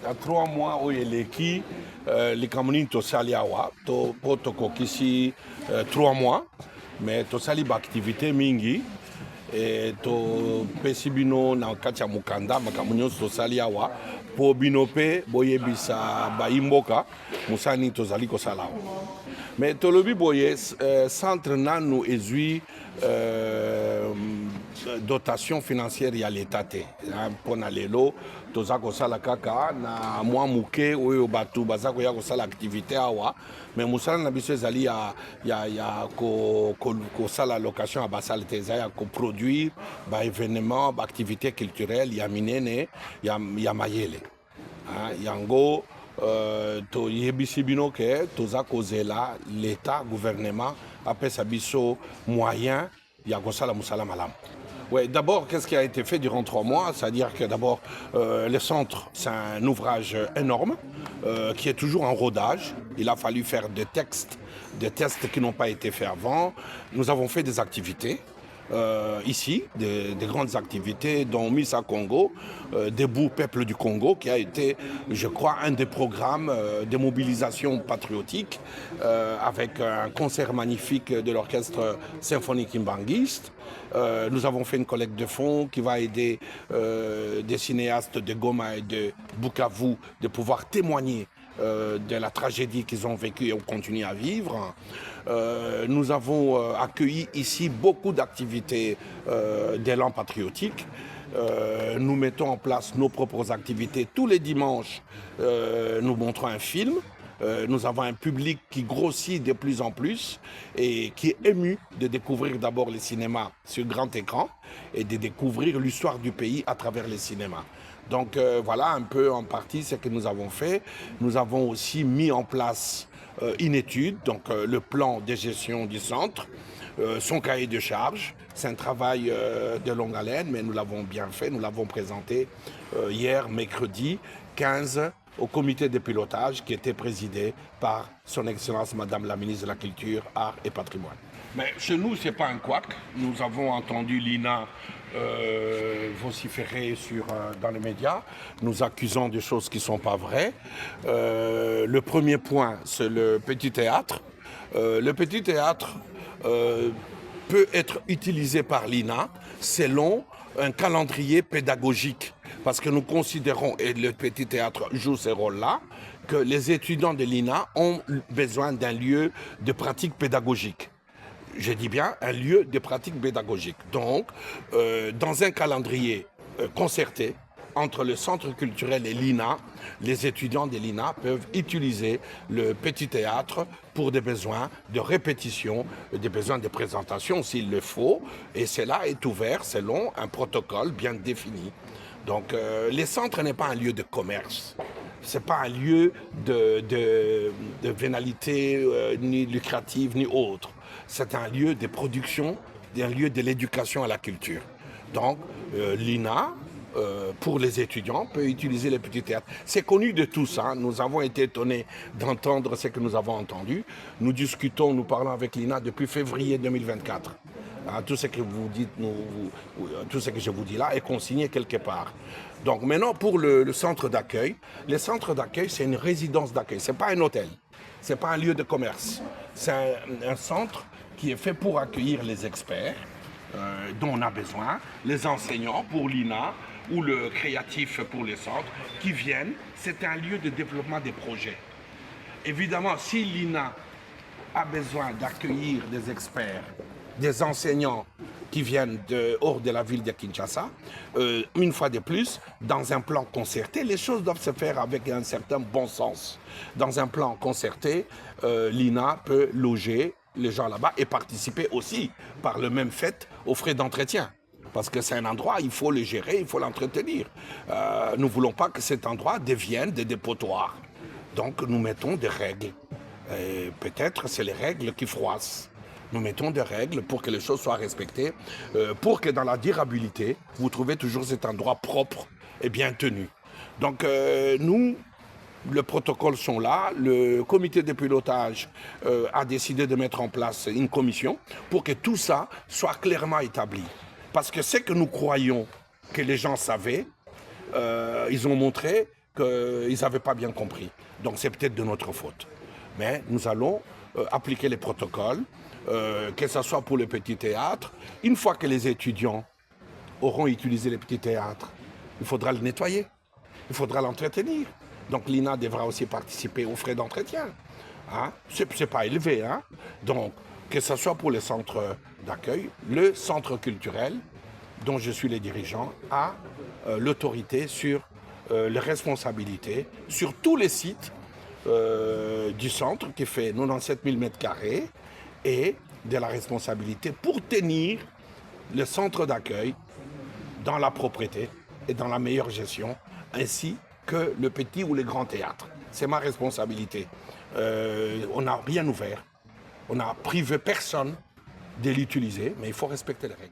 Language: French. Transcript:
à 3 mois oyo eleki likambo nini tosali awa mpo tokokisi 3 mois mais tosali baaktivité mingi e topesi bino na kati ya mokanda makambo nyonso tosali awa mpo bino mpe boyebisa bayimboka mosala nini tozali kosala awa mais tolobi boye centre nanu ezwi dotation financière ya leta te mpo na lelo toza kosala kaka na mwa moke oyo bato baza koya kosala activité awa mais mosala na biso ezali ya kosala location ya basale te eza ya koproduire baévénement baactivité culturelle ya minene ya mayele yango toyebisi bino ke toza kozela l'état gouvernement apesa biso moyen ya kosala mosala malamu. Ouais, d'abord, qu'est-ce qui a été fait durant 3 mois? C'est-à-dire que d'abord, le centre, c'est un ouvrage énorme qui est toujours en rodage. Il a fallu faire des tests qui n'ont pas été faits avant. Nous avons fait des activités. Ici, des grandes activités dont Missa Congo, Debout Peuple du Congo, qui a été, je crois, un des programmes de mobilisation patriotique avec un concert magnifique de l'orchestre symphonique imbanguiste. Nous avons fait une collecte de fonds qui va aider des cinéastes de Goma et de Bukavu de pouvoir témoigner de la tragédie qu'ils ont vécue et ont continué à vivre. Nous avons accueilli ici beaucoup d'activités d'élan patriotique. Nous mettons en place nos propres activités. Tous les dimanches, nous montrons un film. Nous avons un public qui grossit de plus en plus et qui est ému de découvrir d'abord le cinéma sur grand écran et de découvrir l'histoire du pays à travers le cinéma. Donc voilà un peu en partie ce que nous avons fait. Nous avons aussi mis en place une étude, donc le plan de gestion du centre, son cahier de charges. C'est un travail de longue haleine, mais nous l'avons bien fait. Nous l'avons présenté hier, mercredi 15, au comité de pilotage qui était présidé par son Excellence Madame la ministre de la Culture, Arts et Patrimoine. Mais chez nous, ce n'est pas un couac. Nous avons entendu l'INA vociférer dans les médias, nous accusant de choses qui ne sont pas vraies. Le premier point, c'est le petit théâtre. Le petit théâtre peut être utilisé par l'INA selon un calendrier pédagogique. Parce que nous considérons, et le petit théâtre joue ce rôle-là, que les étudiants de l'INA ont besoin d'un lieu de pratique pédagogique. Je dis bien un lieu de pratique pédagogique. Donc, dans un calendrier concerté entre le centre culturel et l'INA, les étudiants de l'INA peuvent utiliser le petit théâtre pour des besoins de répétition, des besoins de présentation s'il le faut. Et cela est ouvert selon un protocole bien défini. Donc, les centres n'est pas un lieu de commerce. Ce n'est pas un lieu de vénalité ni lucrative ni autre. C'est un lieu de production, un lieu de l'éducation à la culture. Donc, l'INA, pour les étudiants, peut utiliser les petits théâtres. C'est connu de tous. Nous avons été étonnés d'entendre ce que nous avons entendu. Nous discutons, nous parlons avec l'INA depuis février 2024. Tout ce que vous dites, tout ce que je vous dis là est consigné quelque part. Donc maintenant, pour le centre d'accueil, le centre d'accueil, c'est une résidence d'accueil. Ce n'est pas un hôtel, ce n'est pas un lieu de commerce. C'est un centre qui est fait pour accueillir les experts dont on a besoin, les enseignants pour l'INA ou le créatif pour les centres qui viennent. C'est un lieu de développement des projets. Évidemment, si l'INA a besoin d'accueillir des experts, des enseignants qui viennent hors de la ville de Kinshasa, une fois de plus, dans un plan concerté, les choses doivent se faire avec un certain bon sens. Dans un plan concerté, l'INA peut loger les gens là-bas et participer aussi, par le même fait, aux frais d'entretien. Parce que c'est un endroit, il faut le gérer, il faut l'entretenir. Nous ne voulons pas que cet endroit devienne des dépotoirs. Donc nous mettons des règles. Et peut-être c'est les règles qui froissent. Nous mettons des règles pour que les choses soient respectées, pour que dans la durabilité, vous trouvez toujours cet endroit propre et bien tenu. Donc nous, le protocole sont là, le comité de pilotage a décidé de mettre en place une commission pour que tout ça soit clairement établi. Parce que ce que nous croyons que les gens savaient, ils ont montré qu'ils n'avaient pas bien compris. Donc c'est peut-être de notre faute. Mais nous allons appliquer les protocoles, que ce soit pour le petit théâtre. Une fois que les étudiants auront utilisé le petit théâtre, il faudra le nettoyer, il faudra l'entretenir. Donc l'INA devra aussi participer aux frais d'entretien. Hein? C'est pas élevé. Hein? Donc, que ce soit pour les centres d'accueil, le centre culturel, dont je suis le dirigeant, a l'autorité sur les responsabilités sur tous les sites du centre qui fait 97 000 m² et de la responsabilité pour tenir le centre d'accueil dans la propreté et dans la meilleure gestion, ainsi que le petit ou le grand théâtre. C'est ma responsabilité. On n'a rien ouvert, on n'a privé personne de l'utiliser, mais il faut respecter les règles.